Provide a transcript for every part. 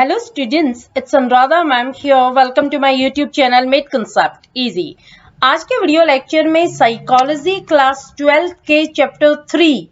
Hello students, it's Anuradha ma'am here. Welcome to my YouTube channel Made Concept Easy. आज के video lecture में psychology class 12 के chapter 3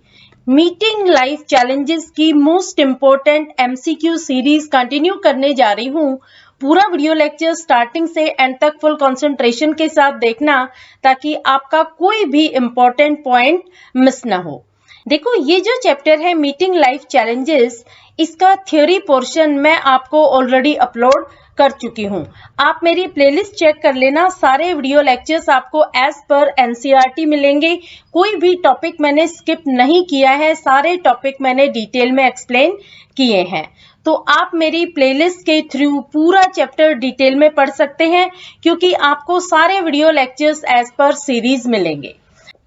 meeting life challenges की most important MCQ series continue करने जा रही हूँ। पूरा वीडियो लेक्चर स्टार्टिंग से एंड तक फुल कंसंट्रेशन के साथ देखना ताकि आपका कोई भी इम्पोर्टेंट पॉइंट मिस ना हो। देखो, ये जो चैप्टर है मीटिंग लाइफ चैलेंजेस, इसका थ्योरी पोर्शन मैं आपको ऑलरेडी अपलोड कर चुकी हूँ। आप मेरी प्लेलिस्ट चेक कर लेना, सारे वीडियो लेक्चर्स आपको एज पर NCERT मिलेंगे। कोई भी टॉपिक मैंने स्किप नहीं किया है, सारे टॉपिक मैंने डिटेल में एक्सप्लेन किए हैं। तो आप मेरी प्लेलिस्ट के थ्रू पूरा चैप्टर डिटेल में पढ़ सकते हैं क्योंकि आपको सारे video lectures as per series मिलेंगे।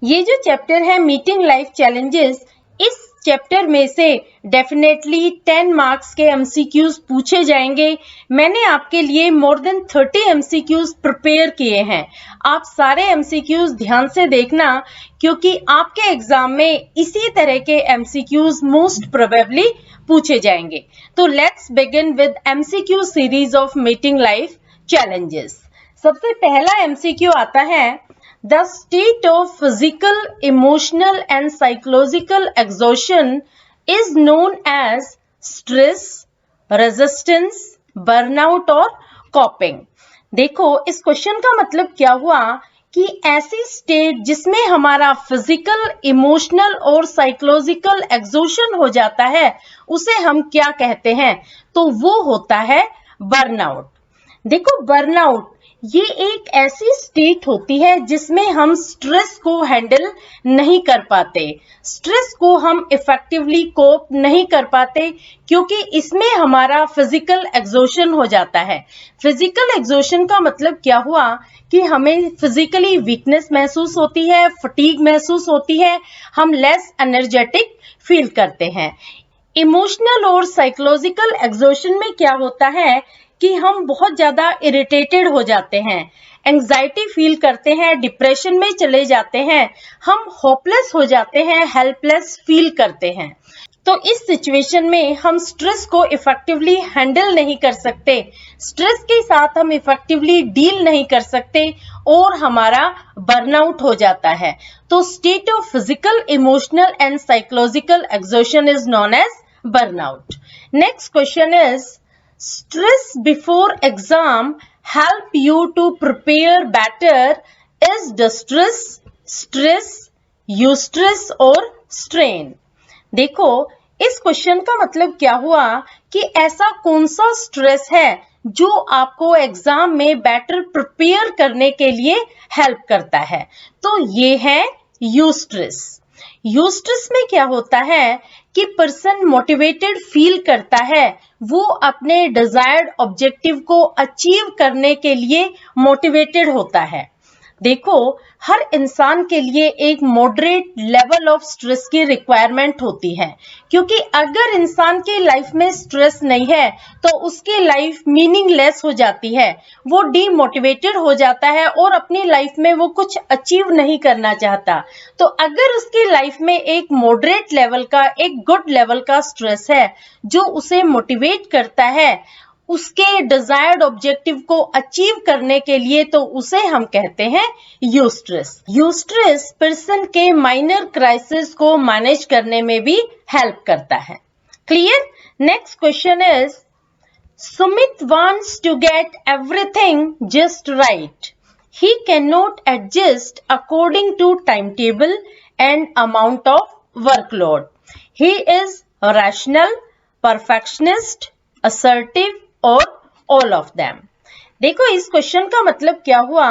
ये जो चैप्टर है मीटिंग लाइफ चैलेंजेस, इस चैप्टर में से डेफिनेटली 10 मार्क्स के MCQs पूछे जाएंगे। मैंने आपके लिए मोर देन 30 MCQs प्रिपेयर किए हैं। आप सारे MCQs ध्यान से देखना क्योंकि आपके एग्जाम में इसी तरह के MCQs मोस्ट प्रोबेबली पूछे जाएंगे। तो let's begin with MCQ series of meeting life challenges. सबसे पहला MCQ आता है, The state of physical, emotional and psychological exhaustion is known as stress, resistance, burnout और coping। देखो, इस क्वेश्चन का मतलब क्या हुआ कि ऐसी स्टेट जिसमें हमारा फिजिकल, इमोशनल और साइकोलॉजिकल एग्जॉशन हो जाता है, उसे हम क्या कहते हैं? तो वो होता है बर्नआउट। देखो, बर्नआउट ये एक ऐसी स्टेट होती है जिसमें हम स्ट्रेस को हैंडल नहीं कर पाते, स्ट्रेस को हम इफेक्टिवली कोप नहीं कर पाते क्योंकि इसमें हमारा फिजिकल एग्जॉशन हो जाता है। फिजिकल एग्जॉशन का मतलब क्या हुआ कि हमें फिजिकली वीकनेस महसूस होती है, फटीग महसूस होती है, हम लेस एनर्जेटिक फील करते हैं। इमोशनल और साइकोलॉजिकल एग्जॉशन में क्या होता है कि हम बहुत ज्यादा इरिटेटेड हो जाते हैं, एंजाइटी फील करते हैं, डिप्रेशन में चले जाते हैं, हम होपलेस हो जाते हैं, हेल्पलेस फील करते हैं। तो इस सिचुएशन में हम स्ट्रेस को इफेक्टिवली हैंडल नहीं कर सकते, स्ट्रेस के साथ हम इफेक्टिवली डील नहीं कर सकते और हमारा बर्नआउट हो जाता है। तो state of physical, emotional and psychological exhaustion is known as burnout. Next question is, stress before exam help you to prepare better is distress, stress, eustress और strain। देखो, इस क्वेश्चन का मतलब क्या हुआ कि ऐसा कौन सा स्ट्रेस है जो आपको एग्जाम में बेटर प्रिपेयर करने के लिए हेल्प करता है? तो ये है यूस्ट्रेस। यूस्ट्रेस में क्या होता है कि पर्सन मोटिवेटेड फील करता है, वो अपने डिजायर्ड ऑब्जेक्टिव को अचीव करने के लिए मोटिवेटेड होता है। देखो, हर इंसान के लिए एक मॉडरेट लेवल ऑफ स्ट्रेस की रिक्वायरमेंट होती है क्योंकि अगर इंसान की लाइफ में स्ट्रेस नहीं है तो उसकी लाइफ मीनिंगलेस हो जाती है, वो डीमोटिवेटेड हो जाता है और अपनी लाइफ में वो कुछ अचीव नहीं करना चाहता। तो अगर उसकी लाइफ में एक मॉडरेट लेवल का, एक गुड लेवल का स्ट्रेस है जो उसे मोटिवेट करता है उसके डिजायर्ड ऑब्जेक्टिव को अचीव करने के लिए, तो उसे हम कहते हैं यूस्ट्रेस। यूस्ट्रेस पर्सन के माइनर क्राइसिस को मैनेज करने में भी हेल्प करता है। Clear? Next question is, Sumit wants to get everything just right, he can not adjust according to time table and amount of workload, he is rational, perfectionist, assertive और all of them. देखो, इस question का मतलब क्या हुआ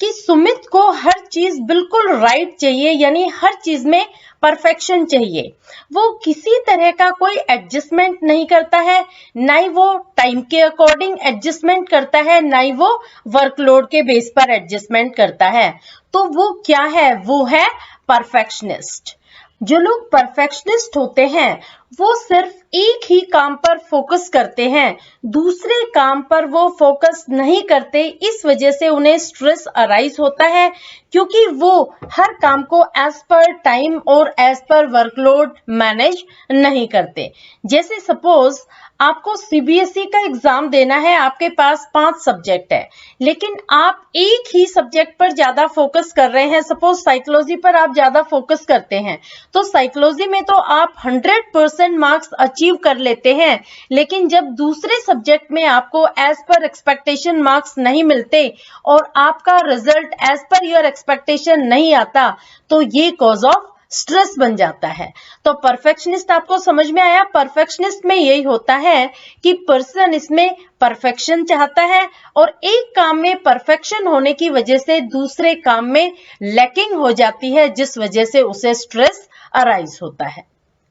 कि सुमित को हर चीज बिल्कुल राइट चाहिए, यानी हर चीज में परफेक्शन चाहिए। वो किसी तरह का कोई एडजस्टमेंट नहीं करता है, ना ही वो टाइम के अकॉर्डिंग एडजस्टमेंट करता है, ना ही वो वर्कलोड के बेस पर एडजस्टमेंट करता है। तो वो क्या है? वो है परफेक्शनिस्ट। जो लोग परफेक्शनिस्ट होते हैं वो सिर्फ एक ही काम पर फोकस करते हैं, दूसरे काम पर वो फोकस नहीं करते। इस वजह से उन्हें स्ट्रेस अराइज होता है क्योंकि वो हर काम को एज पर टाइम और एज पर वर्कलोड मैनेज नहीं करते। जैसे सपोज आपको सीबीएसई का एग्जाम देना है, आपके पास 5 सब्जेक्ट है, लेकिन आप एक ही सब्जेक्ट पर ज्यादा फोकस कर रहे हैं। सपोज साइकोलॉजी पर आप ज्यादा फोकस करते हैं, तो साइकोलॉजी में तो आप 100% मार्क्स अचीव कर लेते हैं, लेकिन जब दूसरे सब्जेक्ट में आपको एज पर एक्सपेक्टेशन मार्क्स नहीं मिलते और आपका result as per your expectation नहीं आता, तो ये कॉज ऑफ स्ट्रेस बन जाता है। तो परफेक्शनिस्ट आपको समझ में आया। परफेक्शनिस्ट में यही होता है कि पर्सन इसमें परफेक्शन चाहता है और एक काम में परफेक्शन होने की वजह से दूसरे काम में लैकिंग हो जाती है, जिस वजह से उसे स्ट्रेस अराइज होता है।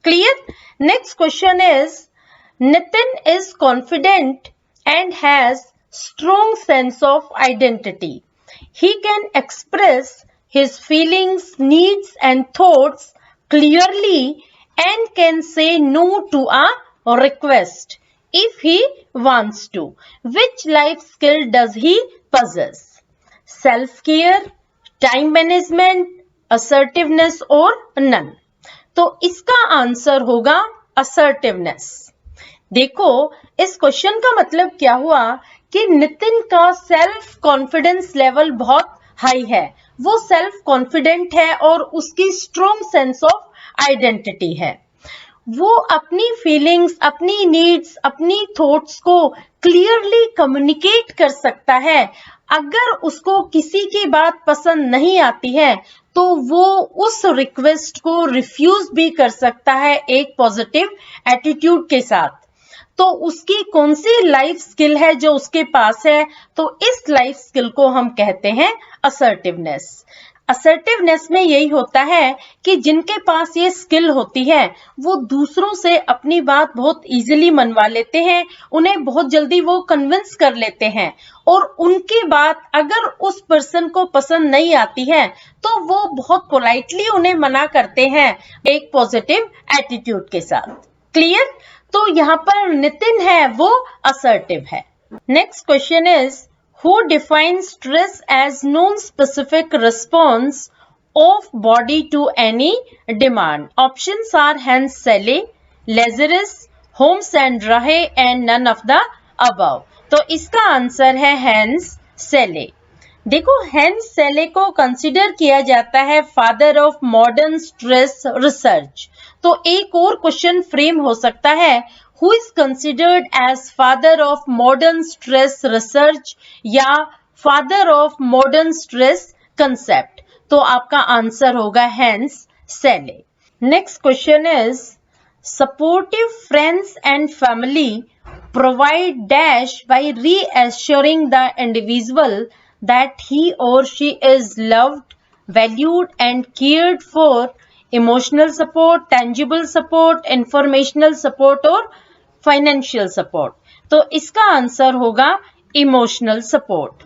Clear? Next question is, Nitin is confident and has strong sense of identity. He can express his feelings, needs and thoughts clearly and can say no to a request if he wants to. Which life skill does he possess? Self-care, time management, assertiveness or none? तो इसका answer होगा assertiveness. देखो, इस question का मतलब क्या हुआ कि नितिन का सेल्फ कॉन्फिडेंस लेवल बहुत हाई है, वो सेल्फ कॉन्फिडेंट है और उसकी स्ट्रॉन्ग सेंस ऑफ आइडेंटिटी है। वो अपनी फीलिंग्स, अपनी नीड्स, अपनी थॉट्स को क्लियरली कम्युनिकेट कर सकता है। अगर उसको किसी की बात पसंद नहीं आती है तो वो उस रिक्वेस्ट को रिफ्यूज भी कर सकता है एक पॉजिटिव एटीट्यूड के साथ। तो उसकी कौन सी लाइफ स्किल है जो उसके पास है? तो इस लाइफ स्किल को हम कहते हैं असर्टिवनेस। असर्टिवनेस में यही होता है कि जिनके पास ये स्किल होती है वो दूसरों से अपनी बात बहुत इजीली मनवा लेते हैं, उन्हें बहुत जल्दी वो कन्विंस कर लेते हैं और उनकी बात अगर उस पर्सन को पसंद नहीं आती है तो वो बहुत पोलाइटली उन्हें मना करते हैं एक पॉजिटिव एटीट्यूड के साथ। क्लियर? तो यहाँ पर नितिन है वो असर्टिव है। Next question is, who defines stress as non-specific response of body to any demand? Options are Hans Selye, Lazarus, Holmes and Rahe and none of the above. तो इसका आंसर है हैंस सेले। देखो, हैंस सेले को consider किया जाता है father of modern stress research. तो एक और क्वेश्चन फ्रेम हो सकता है, who is considered as father of modern stress research या father of modern stress concept? तो आपका आंसर होगा Hans Selye. Next question is, supportive friends and family provide dash by reassuring the individual that he or she is loved, valued and cared for. Emotional support, tangible support, informational support और financial support. तो इसका answer होगा emotional support.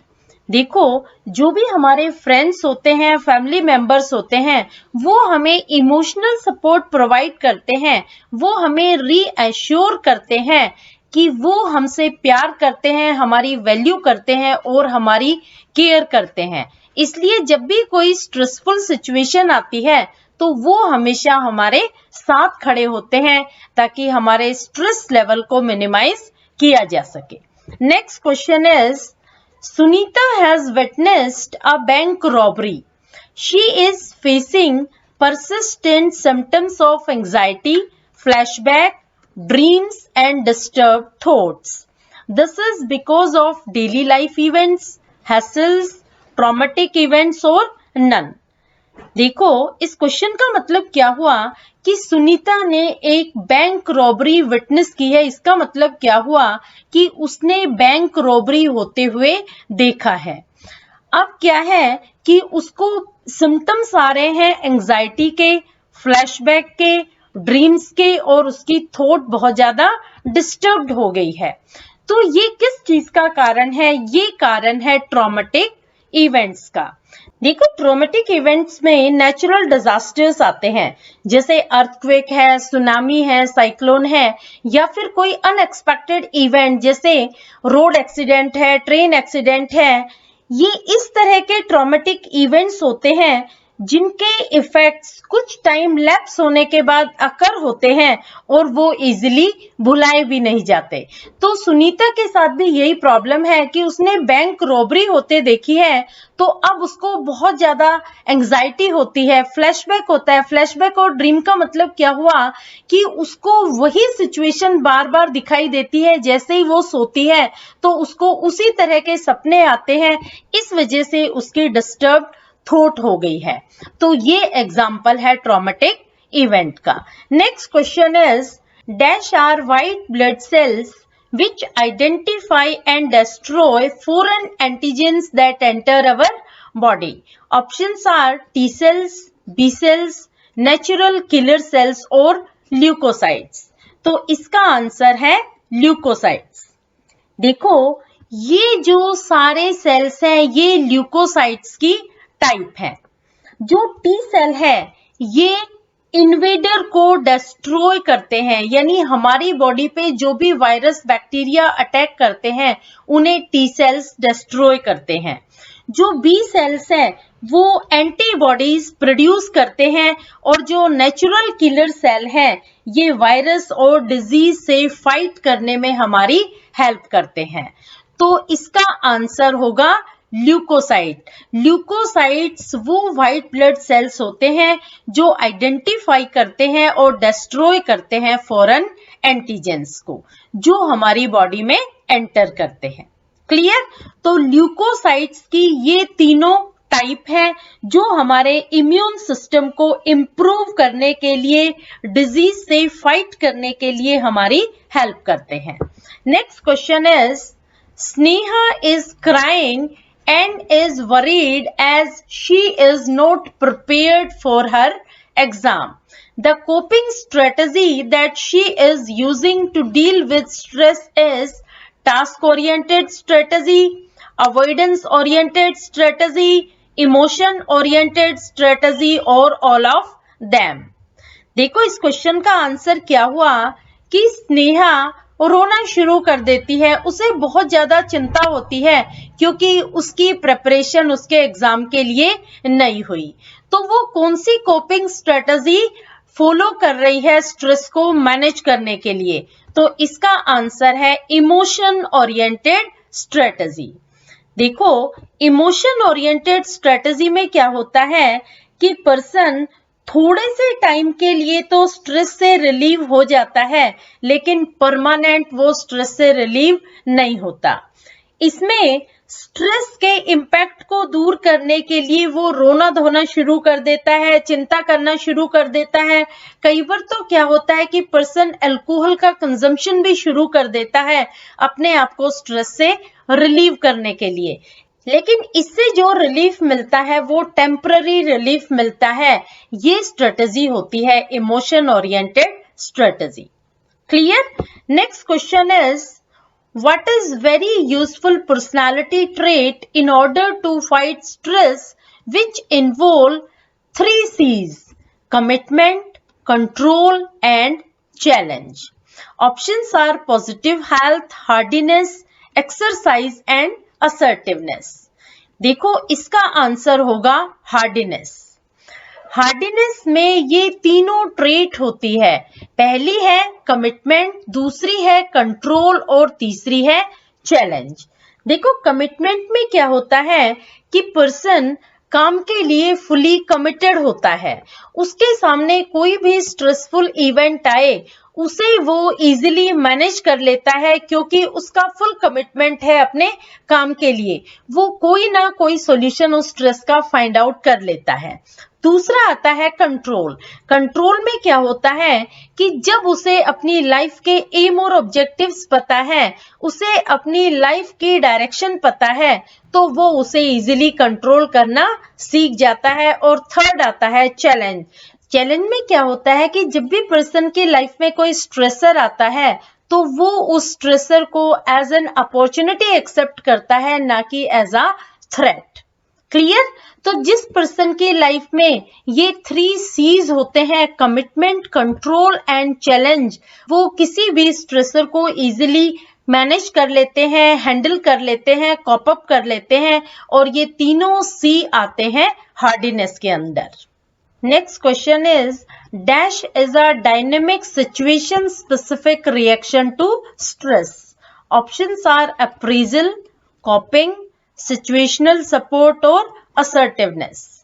देखो, जो भी हमारे friends होते हैं, फैमिली मेंबर्स होते हैं, वो हमें इमोशनल सपोर्ट प्रोवाइड करते हैं, वो हमें रीएश्योर करते हैं कि वो हमसे प्यार करते हैं, हमारी वैल्यू करते हैं और हमारी केयर करते हैं। इसलिए जब भी कोई स्ट्रेसफुल सिचुएशन आती है तो वो हमेशा हमारे साथ खड़े होते हैं ताकि हमारे स्ट्रेस लेवल को मिनिमाइज किया जा सके। Next question is, Sunita has witnessed a bank robbery. She is facing persistent symptoms of anxiety, flashback, dreams and disturbed thoughts. This is because of daily life events, hassles, traumatic events or none. देखो, इस question का मतलब क्या हुआ कि सुनीता ने एक bank robbery witness की है। इसका मतलब क्या हुआ कि उसने बैंक रॉबरी होते हुए देखा है। अब क्या है कि उसको सिम्टम्स आ रहे हैं एंजाइटी के, फ्लैशबैक के, ड्रीम्स के और उसकी थॉट बहुत ज्यादा डिस्टर्ब्ड हो गई है। तो ये किस चीज का कारण है? ये कारण है ट्रॉमेटिक इवेंट्स का। देखो, ट्रॉमेटिक इवेंट्स में नेचुरल डिजास्टर्स आते हैं, जैसे अर्थक्वेक है, सुनामी है, साइक्लोन है या फिर कोई अनएक्सपेक्टेड इवेंट जैसे रोड एक्सीडेंट है, ट्रेन एक्सीडेंट है। ये इस तरह के ट्रॉमेटिक इवेंट्स होते हैं जिनके इफेक्ट्स कुछ टाइम लैप्स होने के बाद अकर होते हैं और वो इजीली भुलाए भी नहीं जाते। तो सुनीता के साथ भी यही प्रॉब्लम है कि उसने बैंक रॉबरी होते देखी है, तो अब उसको बहुत ज्यादा एंजाइटी होती है, फ्लैशबैक होता है। फ्लैशबैक और ड्रीम का मतलब क्या हुआ कि उसको वही सिचुएशन बार बार दिखाई देती है, जैसे ही वो सोती है तो उसको उसी तरह के सपने आते हैं, इस वजह से उसकी डिस्टर्ब थॉट हो गई है। तो ये एग्जाम्पल है ट्रॉमेटिक इवेंट का। Next question is dash are white blood cells which identify and destroy foreign antigens that enter our body. Options are T cells, B cells, natural killer cells और leukocytes. तो इसका answer है leukocytes. देखो ये जो सारे sales हैं ये ल्यूकोसाइट्स की टाइप है। जो टी सेल है ये इन्वेडर को डिस्ट्रॉय करते हैं, यानी हमारी बॉडी पे जो भी वायरस बैक्टीरिया अटैक करते हैं उन्हें टी सेल्स डिस्ट्रॉय करते हैं। जो बी सेल्स हैं वो एंटीबॉडीज प्रोड्यूस करते हैं और जो नेचुरल किलर सेल हैं ये वायरस और डिजीज से फाइट करने में हमारी हेल्प करते हैं। तो इसका आंसर होगा ल्यूकोसाइट। ल्यूकोसाइट्स वो व्हाइट ब्लड सेल्स होते हैं जो आइडेंटिफाई करते हैं और डिस्ट्रॉय करते हैं फॉरेन एंटीजेंस को जो हमारी बॉडी में एंटर करते हैं। क्लियर? तो ल्यूकोसाइट्स की ये तीनों टाइप है जो हमारे इम्यून सिस्टम को इंप्रूव करने के लिए, डिजीज से फाइट करने के लिए हमारी हेल्प करते हैं। Next question is Sneha is crying and is worried as she is not prepared for her exam. The coping strategy that she is using to deal with stress is task-oriented strategy, avoidance-oriented strategy, emotion-oriented strategy और all of them. देखो इस question का answer क्या हुआ कि स्नेहा रोना शुरू कर देती है। उसे बहुत ज्यादा चिंता होती है क्योंकि उसकी प्रिपरेशन उसके एग्जाम के लिए नहीं हुई। तो वो कौन सी कोपिंग स्ट्रेटजी फॉलो कर रही है स्ट्रेस को मैनेज करने के लिए? तो इसका आंसर है इमोशन ओरिएंटेड स्ट्रेटजी। देखो इमोशन ओरिएंटेड स्ट्रेटजी में क्या होता है कि पर्सन थोड़े से टाइम के लिए तो स्ट्रेस से रिलीव हो जाता है, लेकिन परमानेंट वो स्ट्रेस से रिलीव नहीं होता। इसमें स्ट्रेस के इम्पैक्ट को दूर करने के लिए वो रोना धोना शुरू कर देता है, चिंता करना शुरू कर देता है। कई बार तो क्या होता है कि पर्सन अल्कोहल का कंजम्पशन भी शुरू कर देता है अपने आप को स्ट्रेस से रिलीव करने के लिए। लेकिन इससे जो रिलीफ मिलता है वो टेम्पररी रिलीफ मिलता है। ये स्ट्रेटजी होती है emotion oriented strategy. Clear? Next question is what is very useful personality trait in order to fight stress which involve 3 C's: commitment, control and challenge. Options are positive health, hardiness, exercise and assertiveness. देखो इसका answer होगा hardiness. Hardiness में ये तीनों trait होती है। पहली है कमिटमेंट, दूसरी है कंट्रोल और तीसरी है चैलेंज। देखो कमिटमेंट में क्या होता है कि पर्सन काम के लिए फुली कमिटेड होता है। उसके सामने कोई भी स्ट्रेसफुल इवेंट आए उसे वो इजीली मैनेज कर लेता है क्योंकि उसका फुल कमिटमेंट है अपने काम के लिए। वो कोई ना कोई सॉल्यूशन उस स्ट्रेस का फाइंड आउट कर लेता है। दूसरा आता है कंट्रोल। कंट्रोल में क्या होता है कि जब उसे अपनी लाइफ के एम और ऑब्जेक्टिव्स पता है, उसे अपनी लाइफ की डायरेक्शन पता है, तो वो उसे इजीली कंट्रोल करना सीख जाता है। और थर्ड आता है चैलेंज। चैलेंज में क्या होता है कि जब भी पर्सन की लाइफ में कोई स्ट्रेसर आता है तो वो उस स्ट्रेसर को एज एन अपॉर्चुनिटी एक्सेप्ट करता है, ना कि एज अ थ्रेट। क्लियर? तो जिस पर्सन की लाइफ में ये 3 C's होते हैं, कमिटमेंट, कंट्रोल एंड चैलेंज, वो किसी भी स्ट्रेसर को इजीली मैनेज कर लेते हैं, हैंडल कर लेते हैं, कॉप अप कर लेते हैं और ये तीनों सी आते हैं हार्डीनेस के अंदर। Next question is dash is a dynamic situation specific reaction to stress. Options are appraisal, coping, situational support और असर्टिवनेस।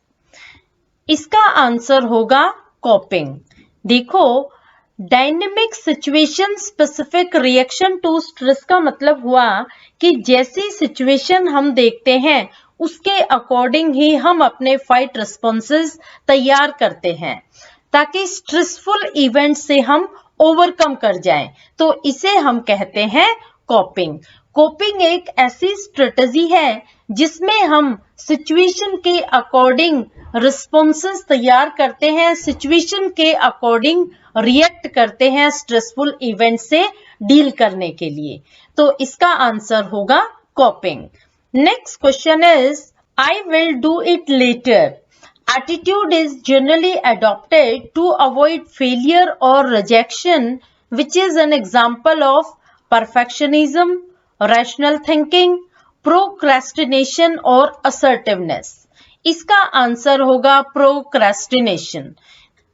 इसका आंसर होगा कॉपिंग। देखो, dynamic situation specific reaction to stress का मतलब हुआ कि जैसी सिचुएशन हम देखते हैं उसके अकॉर्डिंग ही हम अपने फाइट रिस्पॉन्सेज तैयार करते हैं ताकि स्ट्रेसफुल इवेंट से हम ओवरकम कर जाएं। तो इसे हम कहते हैं कॉपिंग। कोपिंग एक ऐसी स्ट्रेटजी है जिसमें हम सिचुएशन के अकॉर्डिंग रिस्पॉन्सेस तैयार करते हैं, सिचुएशन के अकॉर्डिंग रिएक्ट करते हैं स्ट्रेसफुल इवेंट से डील करने के लिए। तो इसका आंसर होगा कॉपिंग। Next question is I will do it later. Attitude is generally adopted to avoid failure or rejection, which is an example of perfectionism, rational thinking, procrastination और assertiveness. इसका answer होगा procrastination.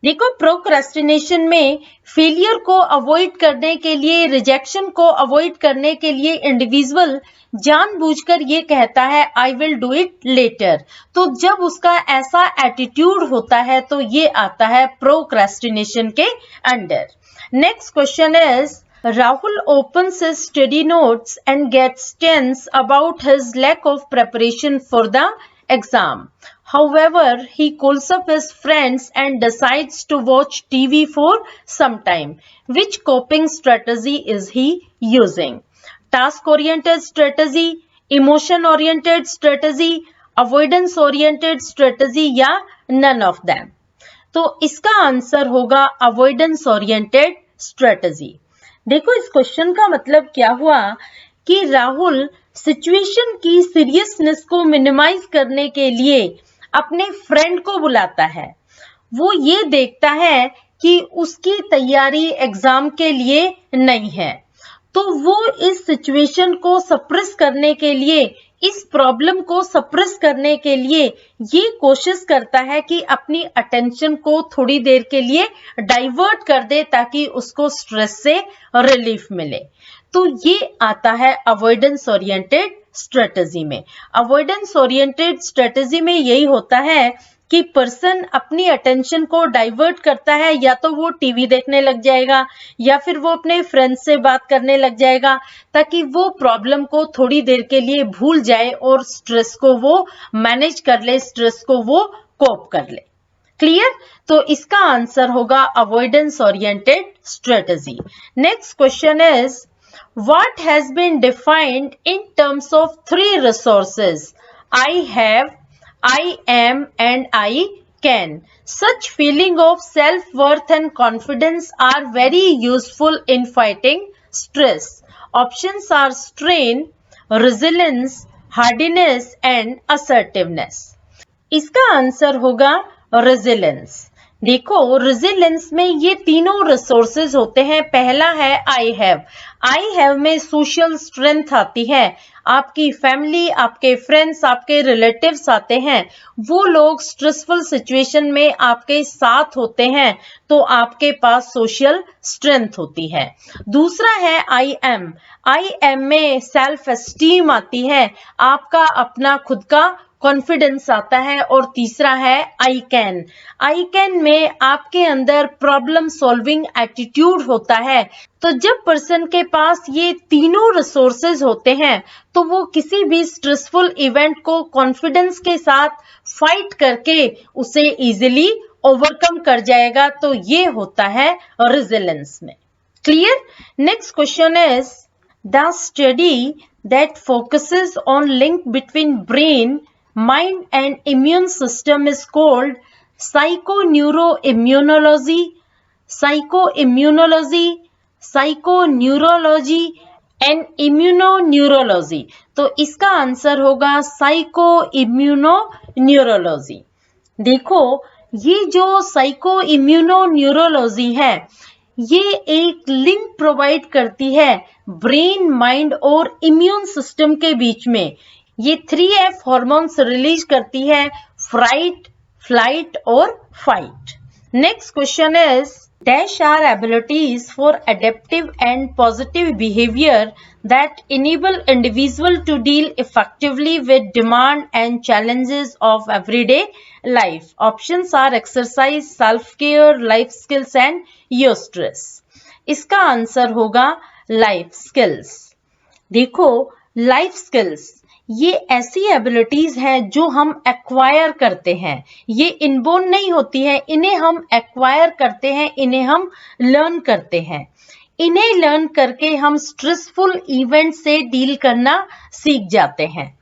देखो, प्रोक्रेस्टिनेशन में failure को avoid करने के लिए, rejection को अवॉइड करने के लिए इंडिविजुअल जानबूझकर ये कहता है I will do it later. तो जब उसका ऐसा एटीट्यूड होता है तो ये आता है प्रोक्रेस्टिनेशन के under. Next question is Rahul opens his study notes and gets tense about his lack of preparation for the exam. However, he calls up his friends and decides to watch TV for some time. Which coping strategy is he using? Task-oriented strategy, emotion-oriented strategy, avoidance-oriented strategy या none of them? तो इसका answer होगा avoidance-oriented strategy. देखो, इस question का मतलब क्या हुआ कि राहुल सिचुएशन की सीरियसनेस को मिनिमाइज करने के लिए अपने फ्रेंड को बुलाता है। वो ये देखता है कि उसकी तैयारी एग्जाम के लिए नहीं है, तो वो इस सिचुएशन को सप्रेस करने के लिए, इस प्रॉब्लम को सप्रेस करने के लिए ये कोशिश करता है कि अपनी अटेंशन को थोड़ी देर के लिए डाइवर्ट कर दे ताकि उसको स्ट्रेस से रिलीफ मिले। तो ये आता है अवॉइडेंस ओरिएंटेड स्ट्रेटजी में। अवॉइडेंस ओरिएंटेड स्ट्रेटजी में यही होता है कि पर्सन अपनी अटेंशन को डाइवर्ट करता है, या तो वो टीवी देखने लग जाएगा या फिर वो अपने फ्रेंड्स से बात करने लग जाएगा ताकि वो प्रॉब्लम को थोड़ी देर के लिए भूल जाए और स्ट्रेस को वो मैनेज कर ले, स्ट्रेस को वो कोप कर ले। क्लियर? तो इसका आंसर होगा avoidance oriented strategy. Next question is what has been defined in terms of 3 resources I have, I am and I can. Such feeling of self-worth and confidence are very useful in fighting stress. Options are strain, resilience, hardiness and assertiveness. इसका answer होगा resilience. देखो, resilience में ये तीनों resources होते हैं। पहला है आई हैव। आई हैव में सोशल स्ट्रेंथ आती है, आपकी फैमिली, आपके फ्रेंड्स, आपके रिलेटिव्स आते हैं, वो लोग स्ट्रेसफुल सिचुएशन में आपके साथ होते हैं, तो आपके पास सोशल स्ट्रेंथ होती है। दूसरा है आई एम। आई एम में सेल्फ एस्टीम आती है, आपका अपना खुद का कॉन्फिडेंस आता है। और तीसरा है आई कैन। आई कैन में आपके अंदर प्रॉब्लम सॉल्विंग एटीट्यूड होता है। तो जब पर्सन के पास ये तीनों रिसोर्सेज होते हैं तो वो किसी भी स्ट्रेसफुल इवेंट को कॉन्फिडेंस के साथ फाइट करके उसे इजीली ओवरकम कर जाएगा। तो ये होता है रेजिलेंस में। Clear? Next question is the study that focuses on link between brain, mind and immune system is called psychoneuroimmunology, psychoneurology and immunoneurology. तो इसका आंसर होगा psychoimmunoneurology. देखो, ये जो psychoimmunoneurology है ये एक लिंक प्रोवाइड करती है ब्रेन, माइंड और इम्यून सिस्टम के बीच में। ये 3F हॉर्मोन्स रिलीज करती है, फ्राइट, फ्लाइट और fight. Next question is dash are abilities for adaptive and positive behavior that enable individual to deal effectively with demand and challenges of everyday life. Options are exercise, self-care, life skills and eustress. इसका answer होगा life skills. देखो, life skills ये ऐसी abilities हैं जो हम acquire करते हैं। ये इनबोर्न नहीं होती है, इन्हें हम एक्वायर करते हैं, इन्हें हम लर्न करते हैं। इन्हें लर्न करके हम स्ट्रेसफुल इवेंट से डील करना सीख जाते हैं।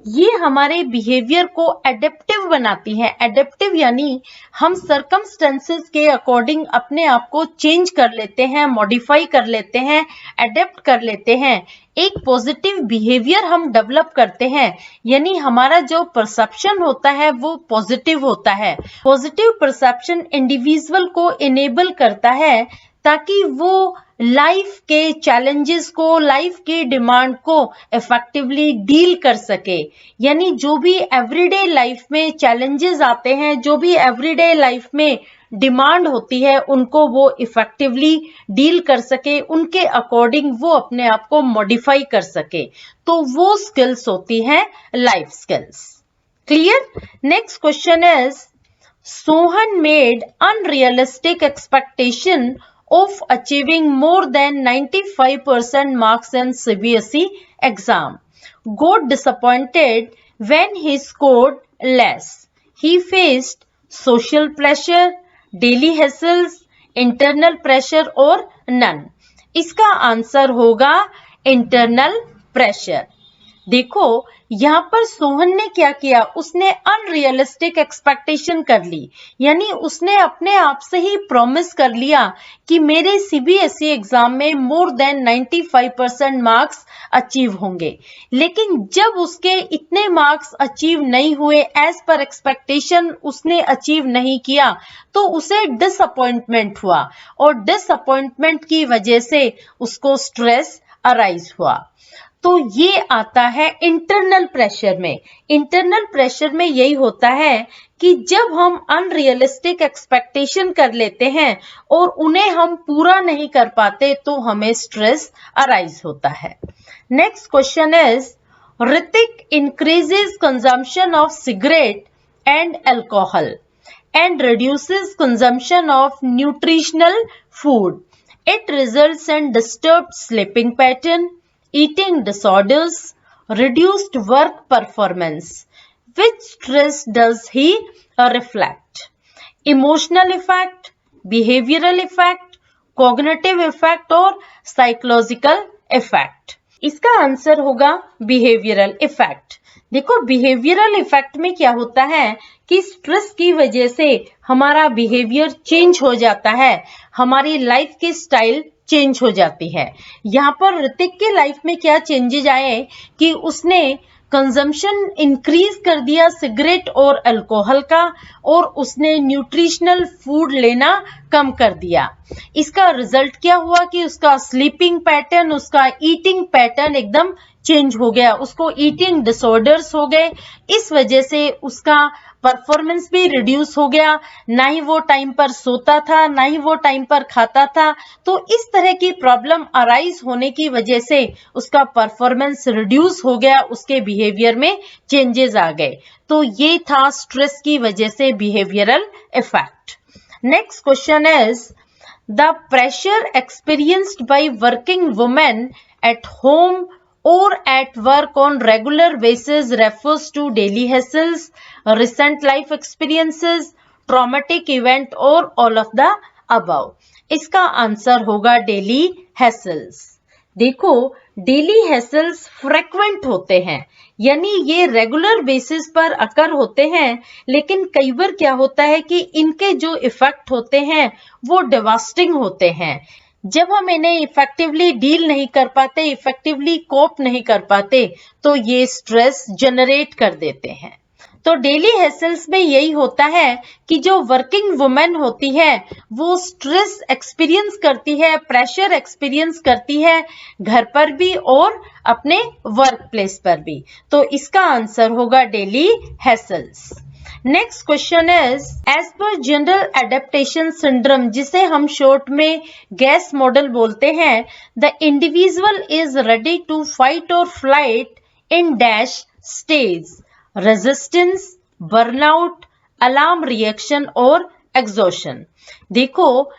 ये हमारे बिहेवियर को एडेप्टिव बनाती हैं। एडेप्टिव यानी हम सर्कमस्टेंसेस के अकॉर्डिंग अपने आप को चेंज कर लेते हैं, मॉडिफाई कर लेते हैं, एडेप्ट कर लेते हैं। एक पॉजिटिव बिहेवियर हम डेवलप करते हैं, यानी हमारा जो परसेप्शन होता है वो पॉजिटिव होता है। पॉजिटिव परसेप्शन इंडिविजुअल को इनेबल करता है ताकि वो लाइफ के चैलेंजेस को, लाइफ की डिमांड को इफेक्टिवली डील कर सके। यानी जो भी एवरीडे लाइफ में चैलेंजेस आते हैं, जो भी एवरीडे लाइफ में डिमांड होती है, उनको वो इफेक्टिवली डील कर सके, उनके अकॉर्डिंग वो अपने आप को मॉडिफाई कर सके। तो वो स्किल्स होती हैं life skills. Clear? Next question is Sohan made unrealistic expectation of achieving more than 95% marks in CBSE exam. Got disappointed when he scored less. He faced social pressure, daily hassles, internal pressure और none. इसका answer होगा internal pressure. देखो, यहाँ पर सोहन ने क्या किया, उसने अनरियलिस्टिक एक्सपेक्टेशन कर ली। यानी उसने अपने आप से ही प्रॉमिस कर लिया कि मेरे सीबीएसई एग्जाम में मोर देन 95% मार्क्स अचीव होंगे। लेकिन जब उसके इतने मार्क्स अचीव नहीं हुए, एज पर एक्सपेक्टेशन उसने अचीव नहीं किया, तो उसे डिसअपॉइंटमेंट हुआ और डिसअपॉइंटमेंट की वजह से उसको स्ट्रेस अराइज हुआ। तो ये आता है इंटरनल प्रेशर में। इंटरनल प्रेशर में यही होता है कि जब हम अनरियलिस्टिक एक्सपेक्टेशन कर लेते हैं और उन्हें हम पूरा नहीं कर पाते तो हमें स्ट्रेस अराइज होता है। Next question is Hrithik increases consumption of cigarette and alcohol and reduces consumption of nutritional food. It results in disturbed sleeping pattern, eating disorders, reduced work performance. Which stress does he reflect? Emotional effect, behavioral effect, cognitive effect और psychological effect. इसका answer होगा behavioral effect. देखो, behavioural effect में क्या होता है कि stress की वजह से हमारा बिहेवियर चेंज हो जाता है, हमारी लाइफ की स्टाइल चेंज हो जाती है। यहाँ पर ऋतिक के लाइफ में क्या चेंजेस आए कि उसने कंजम्पशन इंक्रीज कर दिया सिगरेट और अल्कोहल का, और उसने न्यूट्रिशनल फूड लेना कम कर दिया। इसका रिजल्ट क्या हुआ कि उसका स्लीपिंग पैटर्न, उसका ईटिंग पैटर्न एकदम चेंज हो गया, उसको ईटिंग डिसऑर्डर्स हो गए। इस वजह से उसका परफॉर्मेंस भी रिड्यूस हो गया, ना ही वो टाइम पर सोता था, ना ही वो टाइम पर खाता था। तो इस तरह की प्रॉब्लम अराइज होने की वजह से उसका परफॉर्मेंस रिड्यूस हो गया, उसके बिहेवियर में चेंजेस आ गए। तो ये था स्ट्रेस की वजह से behavioural effect. Next question is the pressure experienced by working women at home or at work on regular basis refers to daily hassles, recent life experiences, traumatic event or all of the above. इसका answer होगा daily hassles. देखो, daily hassles फ्रेक्वेंट होते हैं, यानी ये regular basis पर अकर होते हैं, लेकिन कई बार क्या होता है कि इनके जो इफेक्ट होते हैं वो डिवास्टिंग होते हैं। जब हम इन्हें इफेक्टिवली डील नहीं कर पाते, इफेक्टिवली कोप नहीं कर पाते, तो ये स्ट्रेस जनरेट कर देते हैं। तो डेली हैसल्स में यही होता है कि जो वर्किंग वुमेन होती है वो स्ट्रेस एक्सपीरियंस करती है, प्रेशर एक्सपीरियंस करती है, घर पर भी और अपने वर्क प्लेस पर भी। तो इसका आंसर होगा daily hassles. Next question is, as per general adaptation syndrome, जिसे हम शॉर्ट में गैस मॉडल बोलते हैं, the individual is ready to fight और flight in dash stage, resistance, burnout, alarm reaction और एग्जॉशन। देखो,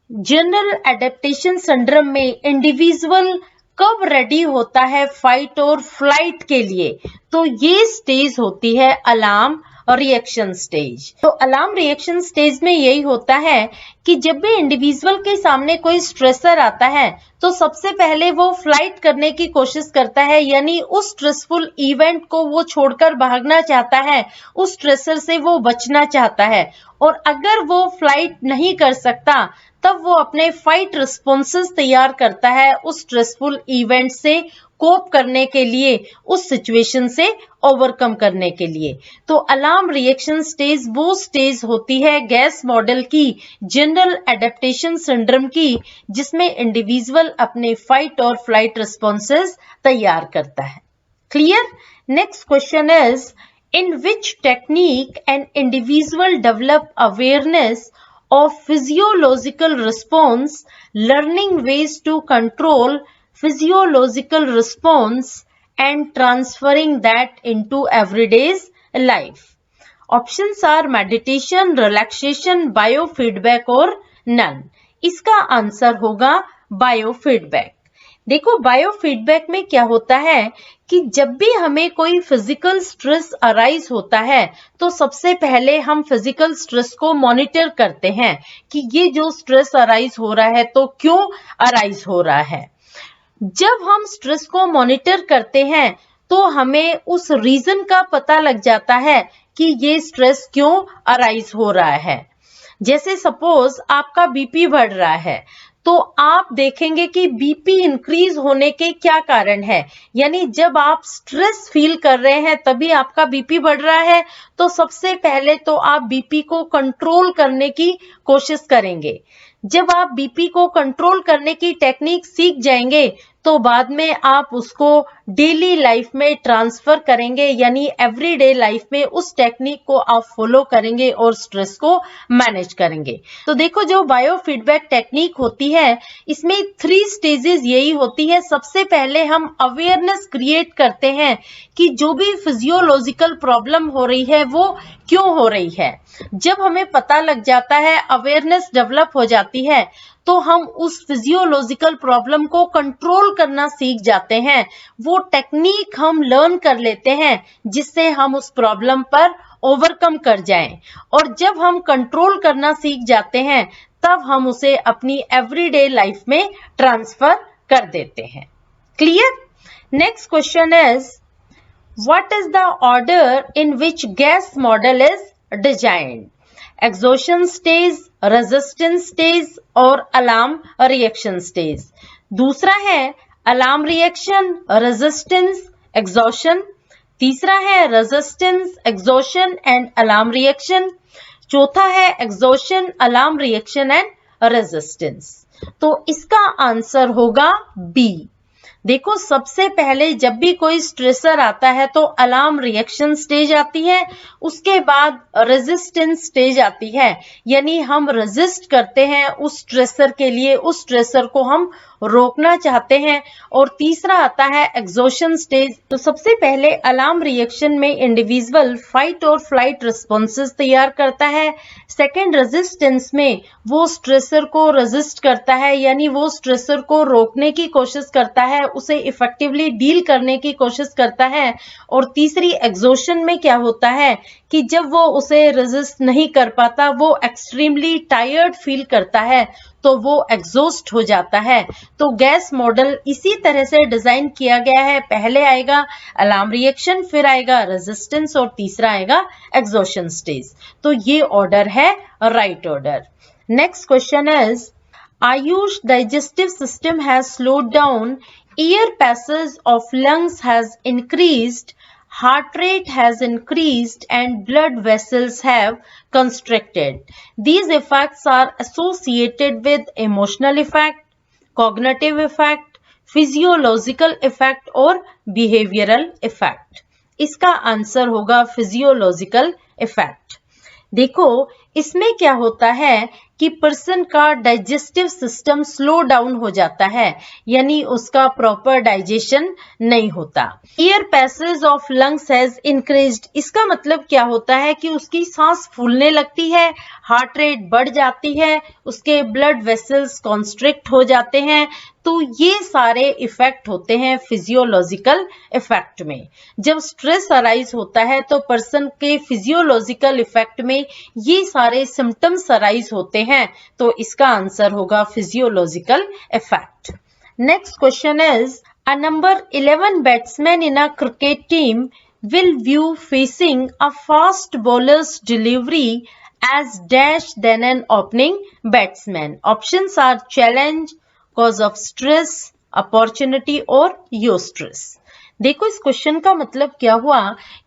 जनरल एडेप्टेशन सिंड्रोम में individual कब रेडी होता है फाइट और फ्लाइट के लिए, तो ये स्टेज होती है अलार्म रिएक्शन स्टेज। तो अलार्म रिएक्शन स्टेज में यही होता है कि जब भी इंडिविजुअल के सामने कोई स्ट्रेसर आता है तो सबसे पहले वो फ्लाइट करने की कोशिश करता है, यानी उस स्ट्रेसफुल इवेंट को वो छोड़कर भागना चाहता है, उस स्ट्रेसर से वो बचना चाहता है। और अगर वो फ्लाइट नहीं कर सकता तब वो अपने फाइट रिस्पॉन्सेस तैयार करता है उस स्ट्रेसफुल इवेंट से कोप करने के लिए, उस सिचुएशन से ओवरकम करने के लिए। तो अलार्म रिएक्शन स्टेज वो स्टेज होती है गैस मॉडल की, जनरल एडेप्टेशन सिंड्रोम की, जिसमें इंडिविजुअल अपने फाइट और फ्लाइट रिस्पॉन्सेस तैयार करता है। Clear? Next question is, in which technique an individual develop awareness of physiological response, learning ways to control physiological response and transferring that into everyday's life. Options are meditation, relaxation, biofeedback और none. इसका answer होगा biofeedback। देखो, biofeedback में क्या होता है कि जब भी हमें कोई फिजिकल स्ट्रेस अराइज होता है तो सबसे पहले हम फिजिकल स्ट्रेस को मॉनिटर करते हैं कि ये जो स्ट्रेस अराइज हो रहा है तो क्यों अराइज हो रहा है। जब हम स्ट्रेस को मॉनिटर करते हैं तो हमें उस रीजन का पता लग जाता है कि ये स्ट्रेस क्यों अराइज हो रहा है। जैसे सपोज आपका बीपी बढ़ रहा है तो आप देखेंगे कि बीपी इंक्रीज होने के क्या कारण है, यानी जब आप स्ट्रेस फील कर रहे हैं तभी आपका बीपी बढ़ रहा है। तो सबसे पहले तो आप बीपी को कंट्रोल करने की कोशिश करेंगे। जब आप बीपी को कंट्रोल करने की टेक्निक सीख जाएंगे तो बाद में आप उसको डेली लाइफ में ट्रांसफर करेंगे, यानी एवरीडे लाइफ में उस टेक्निक को आप फॉलो करेंगे और स्ट्रेस को मैनेज करेंगे। तो देखो, जो बायोफीडबैक टेक्निक होती है इसमें 3 स्टेजेस यही होती है। सबसे पहले हम अवेयरनेस क्रिएट करते हैं कि जो भी फिजियोलॉजिकल प्रॉब्लम हो रही है वो क्यों हो रही है। जब हमें पता लग जाता है, अवेयरनेस डेवलप हो जाती है, तो हम उस फिजियोलॉजिकल प्रॉब्लम को कंट्रोल करना सीख जाते हैं। वो टेक्निक हम लर्न कर लेते हैं जिससे हम उस प्रॉब्लम पर ओवरकम कर जाएं। और जब हम कंट्रोल करना सीख जाते हैं तब हम उसे अपनी एवरीडे लाइफ में ट्रांसफर कर देते हैं। Clear? Next question is, what is the order in which gas model is designed? Exhaustion stage, resistance stage और अलार्म रिएक्शन स्टेज। दूसरा है अलार्म रिएक्शन, रेजिस्टेंस, एग्जॉशन। तीसरा है resistance, exhaustion and alarm reaction. चौथा है exhaustion, alarm reaction and resistance. तो इसका answer होगा बी। देखो, सबसे पहले जब भी कोई स्ट्रेसर आता है तो अलार्म रिएक्शन स्टेज आती है, उसके बाद रेजिस्टेंस स्टेज आती है, यानी हम रेजिस्ट करते हैं उस स्ट्रेसर के लिए, उस स्ट्रेसर को हम रोकना चाहते हैं। और तीसरा आता है एग्जॉशन स्टेज। तो सबसे पहले अलार्म रिएक्शन में इंडिविजुअल फाइट और फ्लाइट रिस्पॉन्सेस तैयार करता है। सेकेंड, रेजिस्टेंस में वो स्ट्रेसर को रेजिस्ट करता है, यानी वो स्ट्रेसर को रोकने की कोशिश करता है, उसे इफेक्टिवली डील करने की कोशिश करता है। और तीसरी एग्जॉशन में क्या होता है कि जब वो उसे रेजिस्ट नहीं कर पाता, वो एक्सट्रीमली टायर्ड फील करता है तो वो एग्जॉस्ट हो जाता है। तो गैस मॉडल इसी तरह से डिजाइन किया गया है। पहले आएगा अलार्म रिएक्शन, फिर आएगा रेजिस्टेंस और तीसरा आएगा एग्जॉशन स्टेज। तो ये ऑर्डर है right order. Next question is, Ayush digestive system has slowed down, air passage of lungs has increased, heart rate has increased and blood vessels have constricted. These effects are associated with emotional effect, cognitive effect, physiological effect और behavioral effect. इसका answer होगा physiological effect. देखो इसमें क्या होता है कि person का डाइजेस्टिव सिस्टम स्लो डाउन हो जाता है, यानी उसका प्रॉपर डाइजेशन नहीं होता. Air passage of lungs has increased. इसका मतलब क्या होता है कि उसकी सांस फूलने लगती है, हार्ट रेट बढ़ जाती है, उसके ब्लड वेसल्स कॉन्स्ट्रिक्ट हो जाते हैं. तो ये सारे इफेक्ट होते हैं फिजियोलॉजिकल इफेक्ट में. जब स्ट्रेस अराइज होता है तो पर्सन के फिजियोलॉजिकल इफेक्ट में ये सारे सिम्टम्स अराइज होते हैं. तो इसका आंसर होगा physiological effect. Next question is a number 11 batsmen in a cricket team will view facing a fast bowler's delivery as dash than an opening batsman. Options are challenge, cause of stress, opportunity और eustress. देखो इस question का मतलब क्या हुआ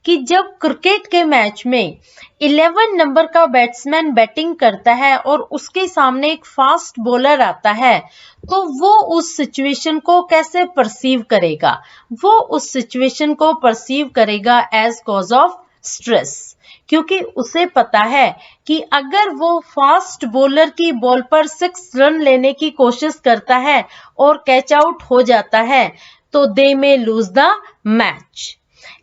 कि जब cricket के मैच में 11 नंबर का बैट्समैन बैटिंग करता है और उसके सामने एक फास्ट बॉलर आता है, तो वो उस सिचुएशन को कैसे परसीव करेगा? वो उस सिचुएशन को परसीव करेगा एज कॉज ऑफ स्ट्रेस, क्योंकि उसे पता है कि अगर वो फास्ट बॉलर की बॉल पर 6 रन लेने की कोशिश करता है और कैच आउट हो जाता है तो दे में लूज द मैच.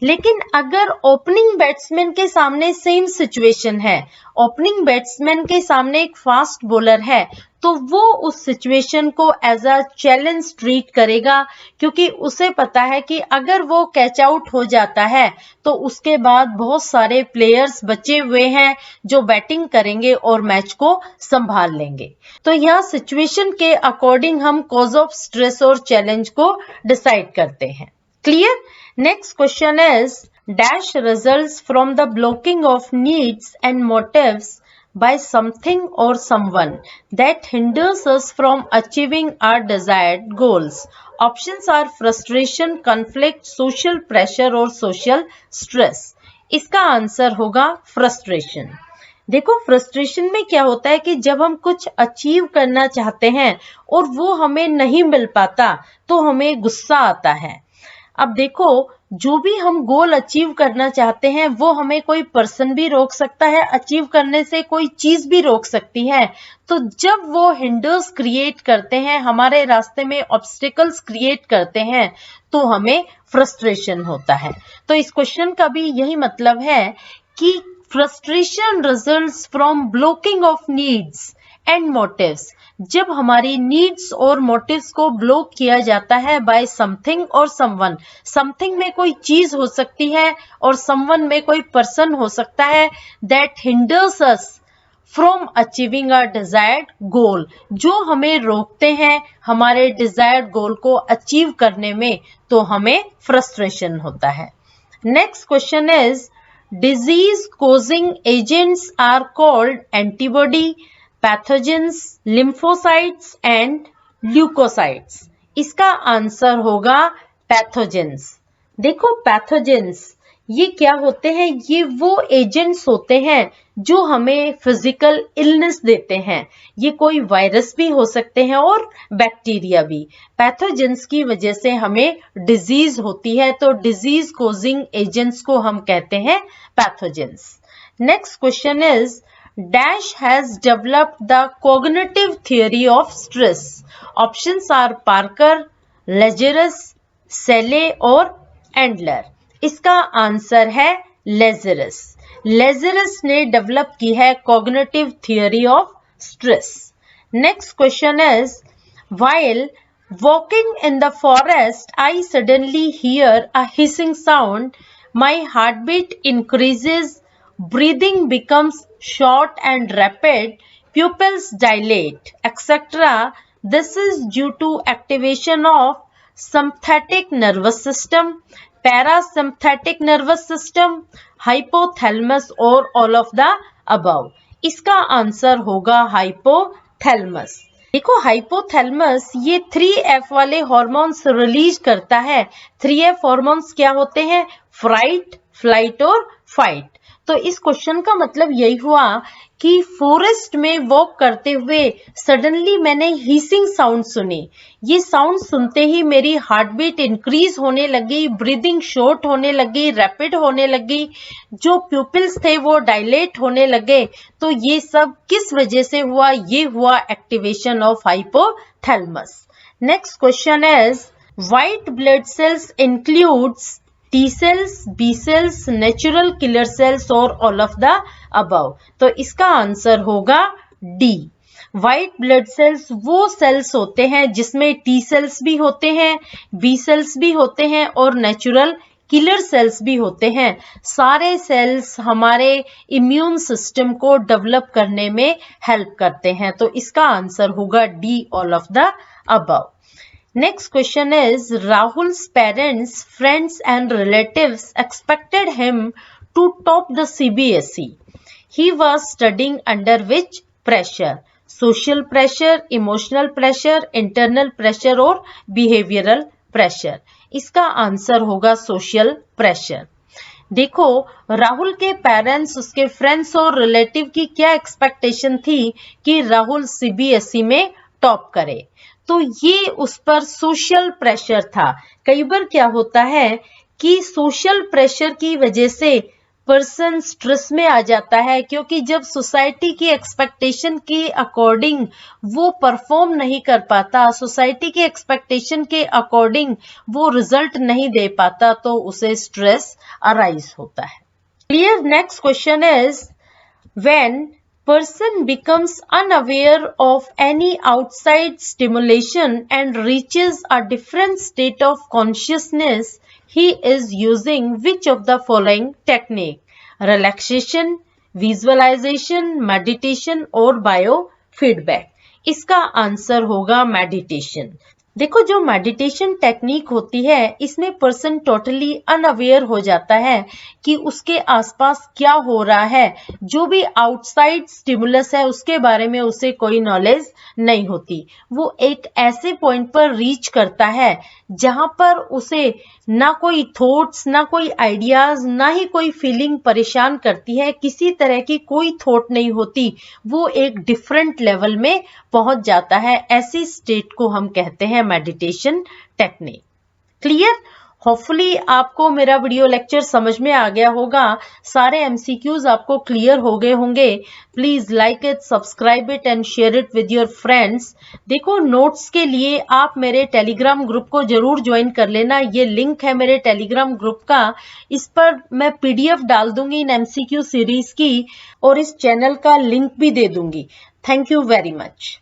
लेकिन अगर ओपनिंग बैट्समैन के सामने सेम सिचुएशन है, ओपनिंग बैट्समैन के सामने एक फास्ट बॉलर है, तो वो उस सिचुएशन को एज अ चैलेंज ट्रीट करेगा, क्योंकि उसे पता है कि अगर वो कैच आउट हो जाता है तो उसके बाद बहुत सारे प्लेयर्स बचे हुए हैं जो बैटिंग करेंगे और मैच को संभाल लेंगे. तो यहाँ सिचुएशन के अकॉर्डिंग हम कॉज ऑफ स्ट्रेस और चैलेंज को डिसाइड करते हैं. Clear? Next question is dash results from the blocking of needs and motives by something or someone that hinders us from achieving our desired goals. Options are frustration, conflict, social pressure और social stress. इसका answer होगा frustration. देखो frustration में क्या होता है कि जब हम कुछ अचीव करना चाहते हैं और वो हमें नहीं मिल पाता तो हमें गुस्सा आता है. अब देखो जो भी हम गोल अचीव करना चाहते हैं वो हमें कोई पर्सन भी रोक सकता है, अचीव करने से कोई चीज भी रोक सकती है. तो जब वो हिंडर्स क्रिएट करते हैं, हमारे रास्ते में ऑब्स्टिकल्स क्रिएट करते हैं, तो हमें फ्रस्ट्रेशन होता है. तो इस क्वेश्चन का भी यही मतलब है कि frustration results from blocking of needs and motives. जब हमारी नीड्स और मोटिव्स को ब्लॉक किया जाता है बाय समथिंग और समवन. समथिंग में कोई चीज हो सकती है और समवन में कोई पर्सन हो सकता है. That hinders us from achieving our desired goal, जो हमें रोकते हैं हमारे डिजायर्ड गोल को अचीव करने में, तो हमें फ्रस्ट्रेशन होता है. Next question is disease causing agents are called antibody, pathogens, lymphocytes and leukocytes. इसका आंसर होगा पैथोजेंस. देखो पैथोजेंस ये क्या होते हैं? ये वो एजेंट्स होते हैं जो हमें फिजिकल इलनेस देते हैं. ये कोई वायरस भी हो सकते हैं और बैक्टीरिया भी. पैथोजेंस की वजह से हमें डिजीज होती है, तो डिजीज कॉजिंग एजेंट्स को हम कहते हैं pathogens. Next question is Dash has developed the cognitive theory of stress. Options are Parker, Lazarus, Selle और Endler. इसका आंसर है Lazarus. Lazarus ने डेवलप की है cognitive theory of stress. Next question is while walking in the forest, I suddenly hear a hissing sound. My heartbeat increases. Breathing becomes short and rapid, pupils dilate, etc. This is due to activation of sympathetic nervous system, parasympathetic nervous system, hypothalamus और all of the above. इसका answer होगा hypothalamus. देखो hypothalamus ये 3F वाले hormones release करता है। 3F hormones क्या होते हैं? फ्राइट, फ्लाइट और फाइट। तो इस क्वेश्चन का मतलब यही हुआ कि फॉरेस्ट में वॉक करते हुए सडनली मैंने हीसिंग साउंड सुनी। ये साउंड सुनते ही मेरी हार्ट बीट इंक्रीज होने लगी, ब्रीदिंग शॉर्ट होने लगी, रैपिड होने लगी, जो प्यूपिल्स थे वो डायलेट होने लगे। तो ये सब किस वजह से हुआ? ये हुआ activation of hypothalamus. Next question is white blood sales includes T cells, B cells, natural killer cells और all of the above। तो इसका आंसर होगा D। व्हाइट ब्लड सेल्स वो सेल्स होते हैं जिसमें T सेल्स भी होते हैं, B सेल्स भी होते हैं और नेचुरल किलर सेल्स भी होते हैं। सारे सेल्स हमारे इम्यून सिस्टम को डेवलप करने में हेल्प करते हैं। तो इसका आंसर होगा D, all of the above। Next question is Rahul's parents, friends and relatives expected him to top the CBSE. He was studying under which pressure? Social pressure, emotional pressure, internal pressure और behavioral pressure। इसका answer होगा social pressure। देखो राहुल के parents, उसके friends और relative की क्या expectation थी कि राहुल सीबीएसई में टॉप करे। तो ये उस पर सोशल प्रेशर था। कई बार क्या होता है कि सोशल प्रेशर की वजह से पर्सन स्ट्रेस में आ जाता है, क्योंकि जब सोसाइटी की एक्सपेक्टेशन के अकॉर्डिंग वो परफॉर्म नहीं कर पाता, सोसाइटी के एक्सपेक्टेशन के अकॉर्डिंग वो रिजल्ट नहीं दे पाता, तो उसे स्ट्रेस अराइज होता है। Clear. Next question is when person becomes unaware of any outside stimulation and reaches a different state of consciousness, he is using which of the following technique? Relaxation, visualization, meditation और biofeedback। इसका answer होगा meditation. देखो जो meditation technique होती है इसमें person totally unaware हो जाता है कि उसके आसपास क्या हो रहा है। जो भी आउटसाइड स्टिमुलस है उसके बारे में उसे कोई नॉलेज नहीं होती। वो एक ऐसे पॉइंट पर रीच करता है जहां पर उसे ना कोई थॉट्स, ना कोई आइडियाज, ना ही कोई फीलिंग परेशान करती है, किसी तरह की कोई थॉट नहीं होती। वो एक डिफरेंट लेवल में पहुंच जाता है। ऐसी स्टेट को हम कहते हैं मेडिटेशन टेक्निक। क्लियर। होपफुली आपको मेरा वीडियो लेक्चर समझ में आ गया होगा। सारे एमसीक्यूज आपको क्लियर हो गए होंगे। Please like it, subscribe it and share it with your friends. देखो नोट्स के लिए आप मेरे टेलीग्राम ग्रुप को जरूर ज्वाइन कर लेना। ये लिंक है मेरे टेलीग्राम ग्रुप का। इस पर मैं पीडीएफ डाल दूंगी इन एमसीक्यू सीरीज की और इस चैनल का लिंक भी दे दूंगी। Thank you very much.